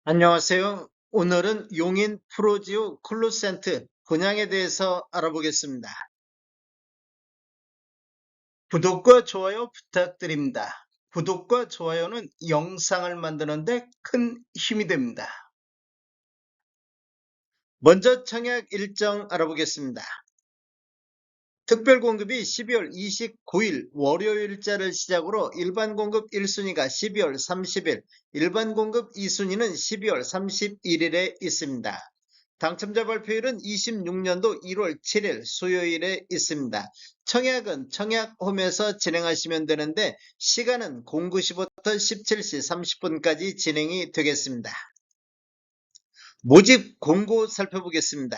안녕하세요. 오늘은 용인 프로지오 콜루센트 분양에 대해서 알아보겠습니다. 구독과 좋아요 부탁드립니다. 구독과 좋아요는 영상을 만드는데 큰 힘이 됩니다. 먼저 청약 일정 알아보겠습니다. 특별 공급이 12월 29일 월요일자를 시작으로 일반 공급 1순위가 12월 30일, 일반 공급 2순위는 12월 31일에 있습니다. 당첨자 발표일은 26년도 1월 7일 수요일에 있습니다. 청약은 청약홈에서 진행하시면 되는데 시간은 09시부터 17시 30분까지 진행이 되겠습니다. 모집 공고 살펴보겠습니다.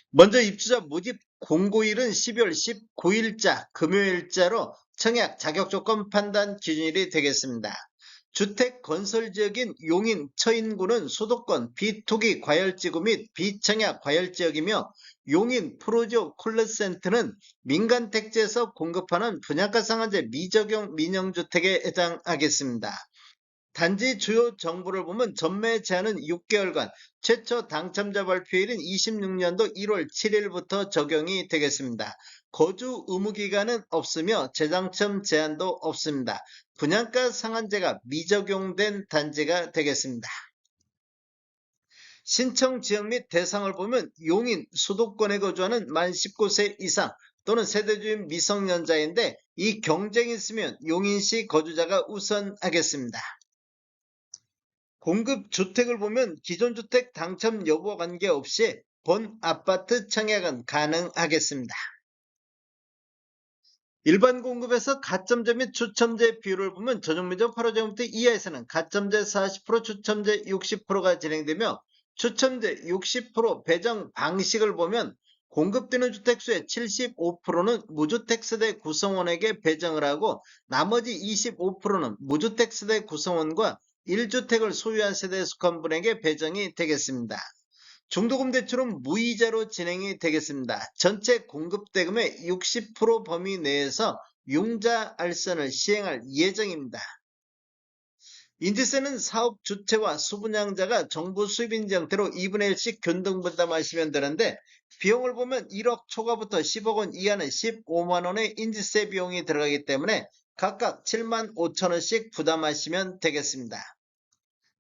먼저 입주자 모집 공고일은 12월 19일자 금요일자로 청약 자격조건 판단 기준일이 되겠습니다. 주택 건설지역인 용인 처인구는 수도권 비투기 과열지구 및 비청약 과열지역이며 용인 프로지오 콜렛센터는 민간택지에서 공급하는 분양가 상한제 미적용 민영주택에 해당하겠습니다. 단지 주요 정보를 보면 전매 제한은 6개월간, 최초 당첨자 발표일인 26년도 1월 7일부터 적용이 되겠습니다. 거주 의무 기간은 없으며 재당첨 제한도 없습니다. 분양가 상한제가 미적용된 단지가 되겠습니다. 신청 지역 및 대상을 보면 용인 수도권에 거주하는 만 19세 이상 또는 세대주민 미성년자인데 이 경쟁이 있으면 용인시 거주자가 우선하겠습니다. 공급 주택을 보면 기존 주택 당첨 여부와 관계없이 본 아파트 청약은 가능하겠습니다. 일반 공급에서 가점제 및 추첨제 비율을 보면 전용면적 8호제곱미터 이하에서는 가점제 40%, 추첨제 60%가 진행되며 추첨제 60% 배정 방식을 보면 공급되는 주택수의 75%는 무주택 세대 구성원에게 배정을 하고 나머지 25%는 무주택 세대 구성원과 1주택을 소유한 세대에 속한 분에게 배정이 되겠습니다. 중도금 대출은 무이자로 진행이 되겠습니다. 전체 공급대금의 60% 범위 내에서 융자 알선을 시행할 예정입니다. 인지세는 사업 주체와 수분양자가 정부 수입인지 형태로 2분의 1씩 균등 분담하시면 되는데 비용을 보면 1억 초과부터 10억 원 이하는 15만 원의 인지세 비용이 들어가기 때문에 각각 7만 5천 원씩 부담하시면 되겠습니다.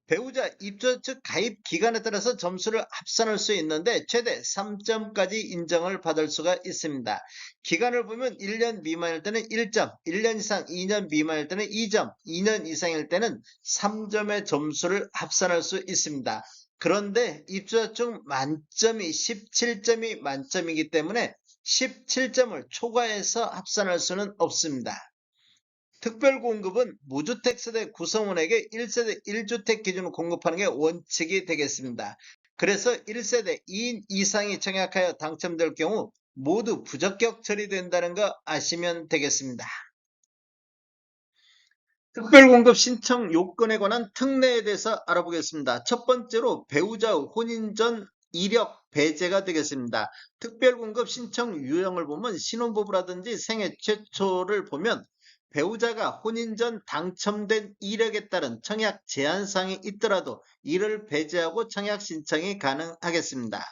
배우자 입주 측 가입 기간에 따라서 점수를 합산할 수 있는데 최대 3점까지 인정을 받을 수가 있습니다. 기간을 보면 1년 미만일 때는 1점, 1년 이상 2년 미만일 때는 2점, 2년 이상일 때는 3점의 점수를 합산할 수 있습니다. 그런데 입주자 중 만점이 17점이 만점이기 때문에 17점을 초과해서 합산할 수는 없습니다. 특별공급은 무주택 세대 구성원에게 1세대 1주택 기준으로 공급하는 게 원칙이 되겠습니다. 그래서 1세대 2인 이상이 청약하여 당첨될 경우 모두 부적격 처리된다는 거 아시면 되겠습니다. 특별공급 신청 요건에 관한 특례에 대해서 알아보겠습니다. 첫 번째로 배우자 혼인 전 이력 배제가 되겠습니다. 특별공급 신청 유형을 보면 신혼부부라든지 생애 최초를 보면 배우자가 혼인 전 당첨된 이력에 따른 청약 제한사항이 있더라도 이를 배제하고 청약 신청이 가능하겠습니다.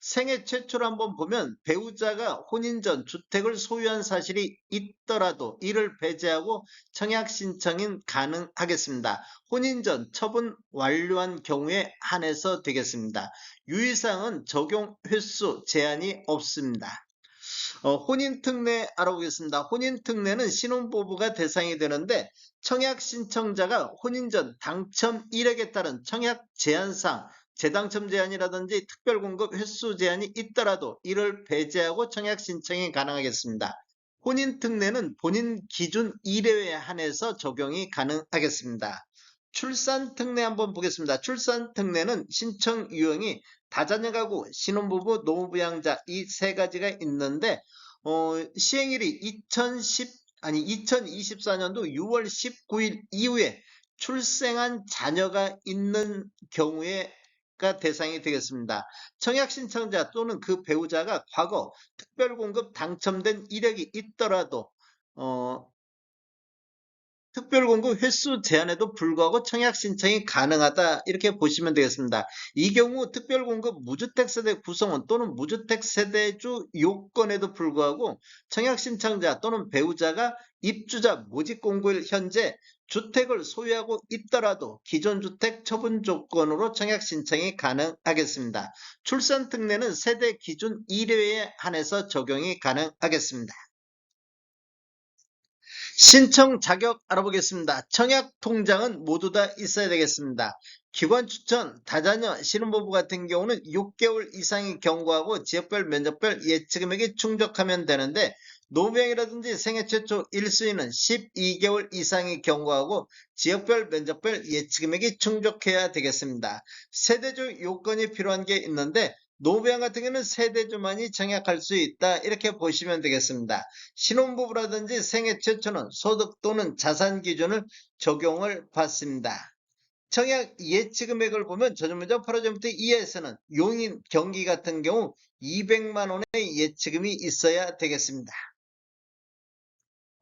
생애 최초로 한번 보면 배우자가 혼인 전 주택을 소유한 사실이 있더라도 이를 배제하고 청약 신청이 가능하겠습니다. 혼인 전 처분 완료한 경우에 한해서 되겠습니다. 유의사항은 적용 횟수 제한이 없습니다. 혼인특례 알아보겠습니다. 혼인특례는 신혼부부가 대상이 되는데 청약 신청자가 혼인 전 당첨 이력에 따른 청약 제한상 재당첨 제한이라든지 특별공급 횟수 제한이 있더라도 이를 배제하고 청약 신청이 가능하겠습니다. 혼인특례는 본인 기준 이래에 한해서 적용이 가능하겠습니다. 출산특례 한번 보겠습니다. 출산특례는 신청 유형이 다자녀 가구, 신혼부부, 노부양자 이 세 가지가 있는데 시행일이 2024년도 6월 19일 이후에 출생한 자녀가 있는 경우에가 대상이 되겠습니다. 청약 신청자 또는 그 배우자가 과거 특별공급 당첨된 이력이 있더라도 특별공급 횟수 제한에도 불구하고 청약 신청이 가능하다 이렇게 보시면 되겠습니다. 이 경우 특별공급 무주택 세대 구성원 또는 무주택 세대주 요건에도 불구하고 청약 신청자 또는 배우자가 입주자 모집 공고일 현재 주택을 소유하고 있더라도 기존 주택 처분 조건으로 청약 신청이 가능하겠습니다. 출산 특례는 세대 기준 1회에 한해서 적용이 가능하겠습니다. 신청 자격 알아보겠습니다. 청약 통장은 모두 다 있어야 되겠습니다. 기관 추천, 다자녀, 신혼부부 같은 경우는 6개월 이상이 경과하고 지역별 면적별 예치금액이 충족하면 되는데 노병이라든지 생애 최초 1순위는 12개월 이상이 경과하고 지역별 면적별 예치금액이 충족해야 되겠습니다. 세대주 요건이 필요한 게 있는데 노부양 같은 경우는 세대주만이 청약할 수 있다 이렇게 보시면 되겠습니다. 신혼부부라든지 생애 최초는 소득 또는 자산 기준을 적용을 받습니다. 청약 예치금액을 보면 저전문자 8호점부터 2에서는 용인, 경기 같은 경우 200만 원의 예치금이 있어야 되겠습니다.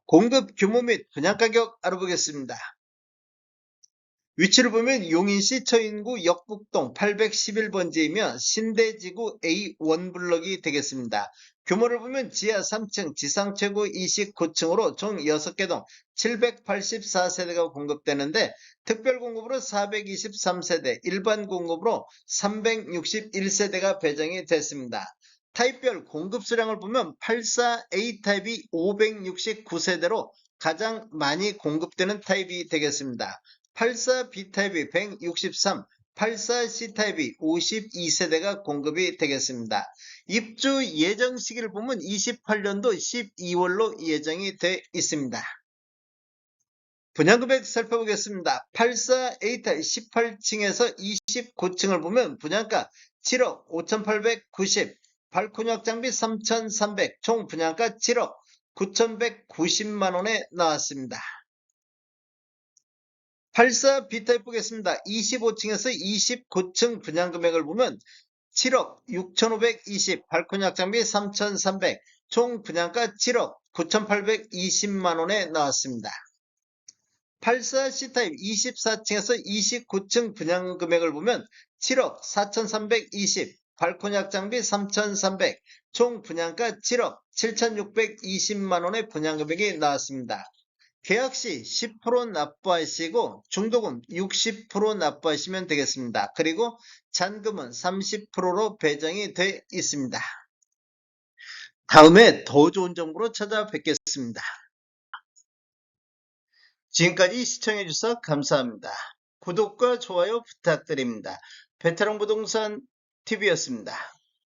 공급 규모 및 분양가격 알아보겠습니다. 위치를 보면 용인시 처인구 역북동 811번지이며 신대지구 A1블럭이 되겠습니다. 규모를 보면 지하 3층, 지상 최고 29층으로 총 6개 동 784세대가 공급되는데 특별 공급으로 423세대, 일반 공급으로 361세대가 배정이 됐습니다. 타입별 공급 수량을 보면 84A 타입이 569세대로 가장 많이 공급되는 타입이 되겠습니다. 84B타입이 163, 84C타입이 52세대가 공급이 되겠습니다. 입주 예정 시기를 보면 28년도 12월로 예정이 돼 있습니다. 분양금액 살펴보겠습니다. 84A타입 18층에서 29층을 보면 분양가 7억 5,890, 발코니 장비 3,300, 총 분양가 7억 9,190만원에 나왔습니다. 84B타입 보겠습니다. 25층에서 29층 분양금액을 보면 7억 6,520, 발코니 장비 3,300, 총 분양가 7억 9,820만원에 나왔습니다. 84C타입 24층에서 29층 분양금액을 보면 7억 4,320, 발코니 장비 3,300, 총 분양가 7억 7,620만원의 분양금액이 나왔습니다. 계약시 10% 납부하시고 중도금 60% 납부하시면 되겠습니다. 그리고 잔금은 30%로 배정이 되어 있습니다. 다음에 더 좋은 정보로 찾아뵙겠습니다. 지금까지 시청해 주셔서 감사합니다. 구독과 좋아요 부탁드립니다. 베테랑 부동산 TV였습니다.